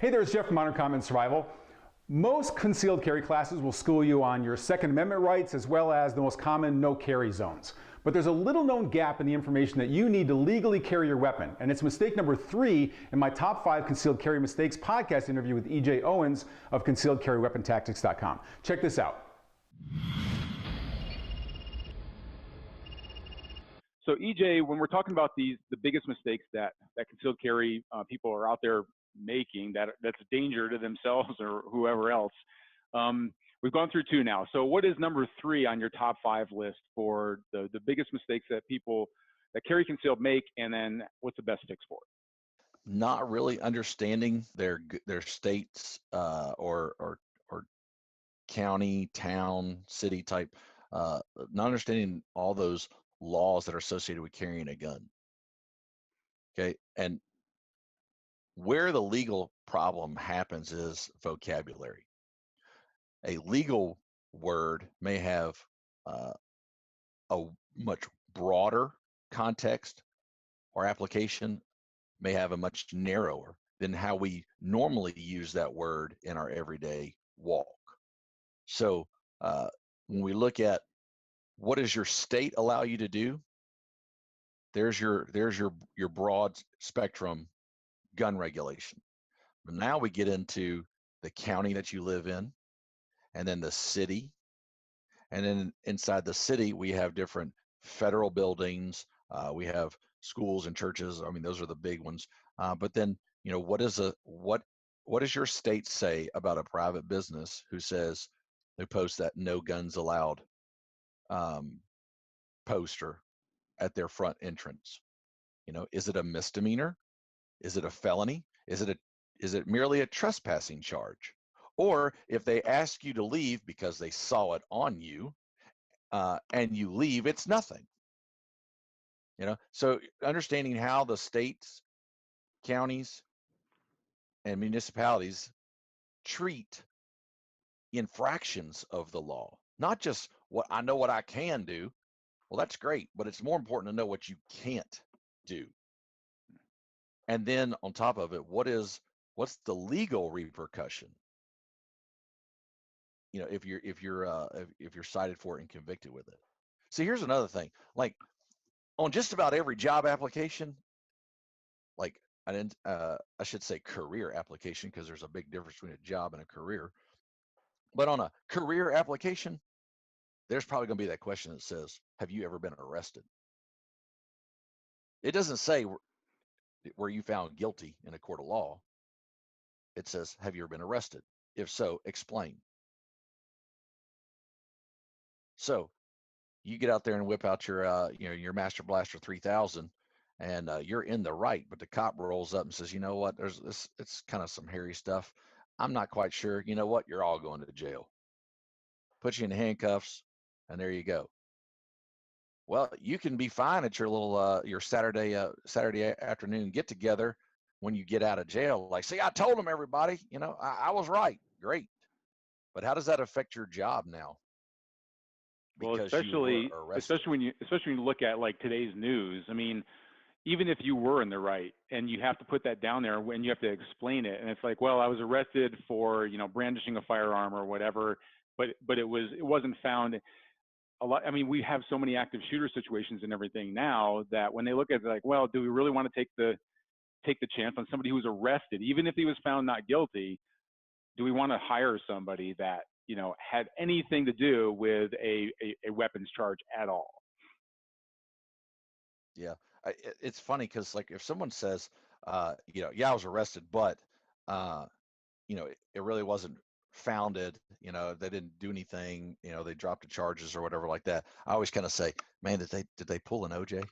Hey there, it's Jeff from Honor, Common Survival. Most concealed carry classes will school you on your Second Amendment rights as well as the most common no carry zones. But there's a little known gap in the information that you need to legally carry your weapon. And it's mistake number 3 in my top 5 concealed carry mistakes podcast interview with EJ Owens of concealedcarryweapontactics.com. Check this out. So EJ, when we're talking about the biggest mistakes that concealed carry people are out there making, that's a danger to themselves or whoever else, we've gone through 2 now. So what is number 3 on your top 5 list for the biggest mistakes that people that carry concealed make, and then what's the best fix for it? Not really understanding their states or county, town, city type, not understanding all those laws that are associated with carrying a gun. Okay, and where the legal problem happens is vocabulary. A legal word may have a much broader context, or application may have a much narrower than how we normally use that word in our everyday walk. So when we look at what does your state allow you to do, there's your broad spectrum gun regulation. But now we get into the county that you live in, and then the city, and then inside the city we have different federal buildings, we have schools and churches. I mean, those are the big ones. But then, you know, what does your state say about a private business who posts that no guns allowed poster at their front entrance? You know, is it a misdemeanor? Is it a felony? Is it merely a trespassing charge? Or if they ask you to leave because they saw it on you, and you leave, it's nothing. You know, so understanding how the states, counties, and municipalities treat infractions of the law, not just what I can do. Well, that's great, but it's more important to know what you can't do. And then on top of it, what's the legal repercussion? You know, if you're cited for it and convicted with it. See, here's another thing. Like on just about every job application, like I should say career application, because there's a big difference between a job and a career. But on a career application, there's probably going to be that question that says, "Have you ever been arrested?" It doesn't say were you found guilty in a court of law. It says, "Have you ever been arrested? If so, explain." So you get out there and whip out your Master Blaster 3000, and you're in the right, but the cop rolls up and says, "You know what? It's kind of some hairy stuff. I'm not quite sure. You know what? You're all going to jail." Put you in handcuffs, and there you go. Well, you can be fine at your little your Saturday afternoon get together when you get out of jail. Like, "See, I told them, everybody. You know, I was right." Great, but how does that affect your job now? Well, Because especially when you look at like today's news. I mean, even if you were in the right and you have to put that down there when you have to explain it, and it's like, well, I was arrested for, you know, brandishing a firearm or whatever, but it wasn't found. A lot. I mean, we have so many active shooter situations and everything now that when they look at it, like, well, do we really want to take the chance on somebody who's arrested, even if he was found not guilty? Do we want to hire somebody that, you know, had anything to do with a weapons charge at all? Yeah, it's funny because, like, if someone says, you know, "Yeah, I was arrested, but you know, it really wasn't founded. You know, they didn't do anything. You know, they dropped the charges or whatever like that." I always kind of say, "Man, did they pull an OJ?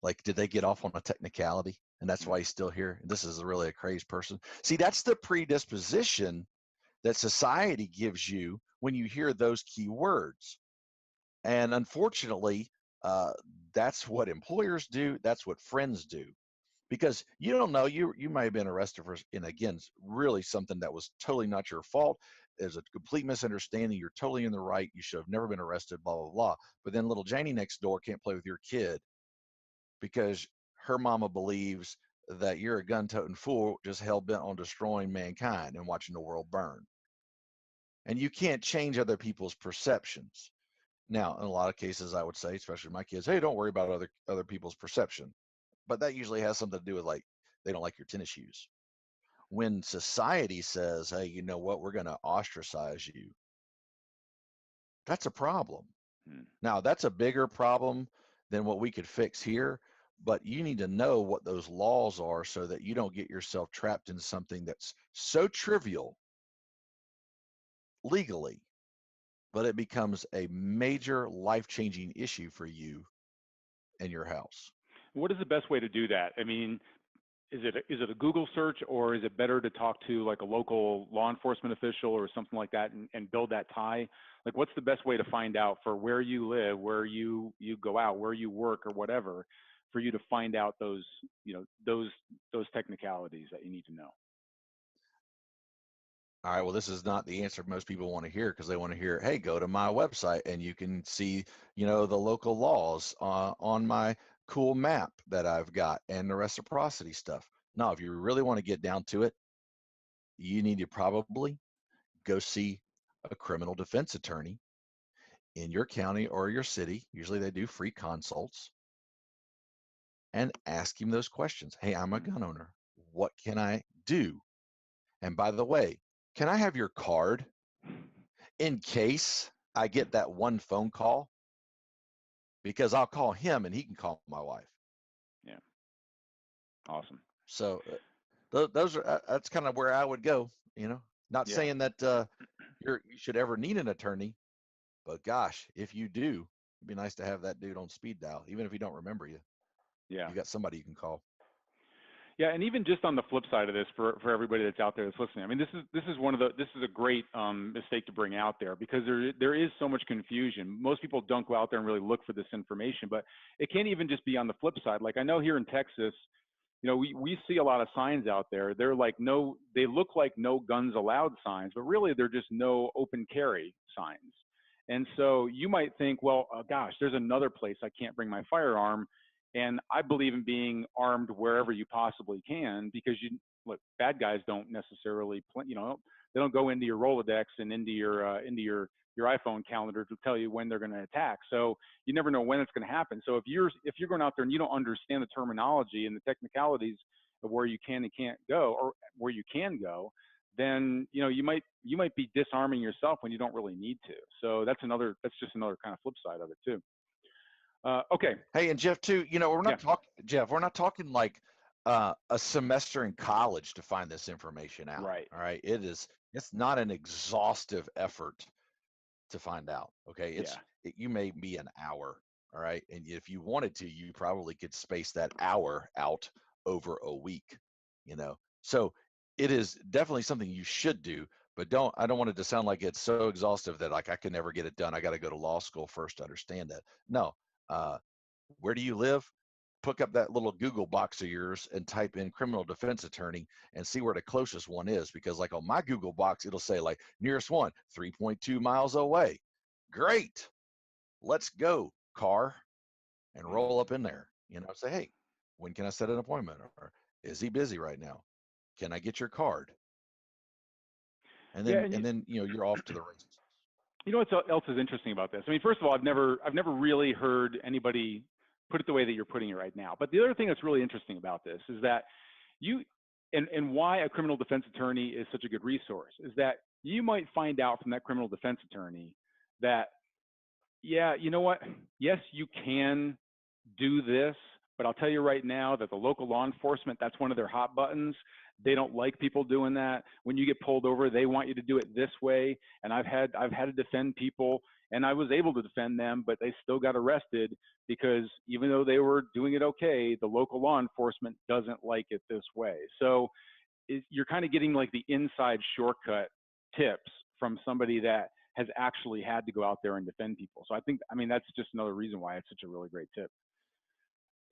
Like, did they get off on a technicality, and that's why he's still here? This is really a crazy person." See, that's the predisposition that society gives you when you hear those key words. And unfortunately, that's what employers do. That's what friends do, because you don't know, you may have been arrested for, and again, really something that was totally not your fault. There's a complete misunderstanding. You're totally in the right. You should have never been arrested, blah, blah, blah. But then little Janie next door can't play with your kid because her mama believes that you're a gun-toting fool just hell-bent on destroying mankind and watching the world burn. And you can't change other people's perceptions. Now, in a lot of cases, I would say, especially my kids, hey, don't worry about other people's perception. But that usually has something to do with, like, they don't like your tennis shoes. When society says, hey, you know what, we're going to ostracize you, that's a problem. Now, that's a bigger problem than what we could fix here, but you need to know what those laws are so that you don't get yourself trapped in something that's so trivial legally, but it becomes a major life-changing issue for you and your house. What is the best way to do that? I mean, is it a Google search, or is it better to talk to like a local law enforcement official or something like that and build that tie? Like, what's the best way to find out for where you live, where you go out, where you work, or whatever, for you to find out those those technicalities that you need to know? All right, well, this is not the answer most people want to hear because they want to hear, hey, go to my website and you can see, the local laws on my cool map that I've got and the reciprocity stuff. No, if you really want to get down to it, you need to probably go see a criminal defense attorney in your county or your city. Usually they do free consults, and ask him those questions. Hey, I'm a gun owner. What can I do? And by the way, can I have your card in case I get that one phone call? Because I'll call him and he can call my wife. Yeah, awesome. So those are that's kind of where I would go. Not Yeah, saying that you should ever need an attorney, but gosh, if you do, it'd be nice to have that dude on speed dial, even if he don't remember you. yeah. You got somebody you can call. Yeah, and even just on the flip side of this, for everybody that's out there that's listening, I mean, this is a great mistake to bring out there, because there is so much confusion. Most people don't go out there and really look for this information, but it can't even just be on the flip side. Like, I know here in Texas, we see a lot of signs out there. They look like no guns allowed signs, but really they're just no open carry signs. And so you might think, well, gosh, there's another place I can't bring my firearm. And I believe in being armed wherever you possibly can, because look, bad guys don't necessarily, they don't go into your Rolodex and into your iPhone calendar to tell you when they're going to attack. So you never know when it's going to happen. So if you're going out there and you don't understand the terminology and the technicalities of where you can and can't go, or where you can go, then you might be disarming yourself when you don't really need to. So that's just another kind of flip side of it too. Okay. Hey, and Jeff, too, we're Yeah. not talking, Jeff, we're not talking like a semester in college to find this information out. Right. All right. It's not an exhaustive effort to find out. Okay. Yeah. You may be an hour. All right. And if you wanted to, you probably could space that hour out over a week, So it is definitely something you should do, but I don't want it to sound like it's so exhaustive that, like, I can never get it done. I got to go to law school first to understand that. No. Where do you live? Pick up that little Google box of yours and type in criminal defense attorney and see where the closest one is. Because, like, on my Google box, it'll say, like, nearest one, 3.2 miles away. Great. Let's go, car, and roll up in there. Say, hey, when can I set an appointment? Or is he busy right now? Can I get your card? And Yeah. then you're off to the races. You know what else is interesting about this? I mean, first of all, I've never really heard anybody put it the way that you're putting it right now. But the other thing that's really interesting about this is that and why a criminal defense attorney is such a good resource is that you might find out from that criminal defense attorney that, yeah, you know what? Yes, you can do this, but I'll tell you right now that the local law enforcement, that's one of their hot buttons. They don't like people doing that. When you get pulled over, they want you to do it this way. And I've had to defend people, and I was able to defend them, but they still got arrested because even though they were doing it okay, the local law enforcement doesn't like it this way. So you're kind of getting like the inside shortcut tips from somebody that has actually had to go out there and defend people. So I mean, that's just another reason why it's such a really great tip.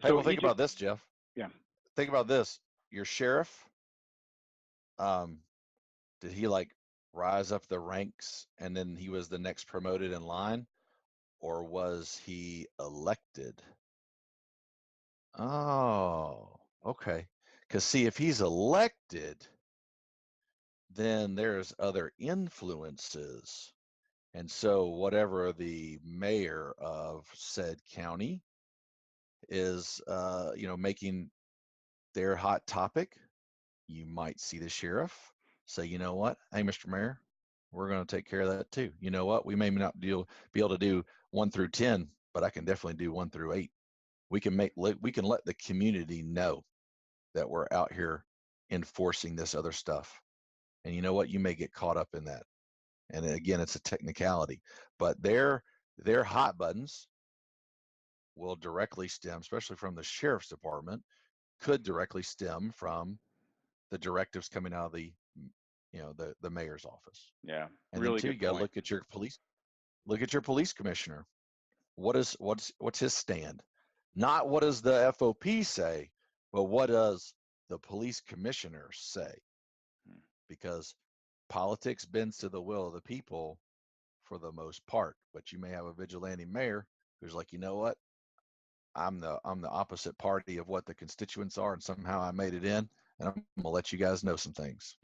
Hey, So well, think about this, Jeff. yeah. Think about this. Your sheriff, did he, like, rise up the ranks and then he was the next promoted in line, or was he elected? Oh, okay. Because see, if he's elected, then there's other influences. And so whatever the mayor of said county is, making their hot topic, you might see the sheriff say, you know what, hey, Mr. Mayor, we're going to take care of that too. You know what, we may not be able to do 1 through 10, but I can definitely do 1 through 8. We can let the community know that we're out here enforcing this other stuff. And you know what, you may get caught up in that. And again, it's a technicality, but their hot buttons will directly stem, especially from the sheriff's department, could directly stem from the directives coming out of the mayor's office. Yeah, And then really two, you good got to point. look at your police commissioner. What's his stand? Not what does the FOP say, but what does the police commissioner say? Hmm. Because politics bends to the will of the people for the most part, but you may have a vigilante mayor who's like, you know what, I'm the opposite party of what the constituents are, and somehow I made it in, and I'm gonna let you guys know some things.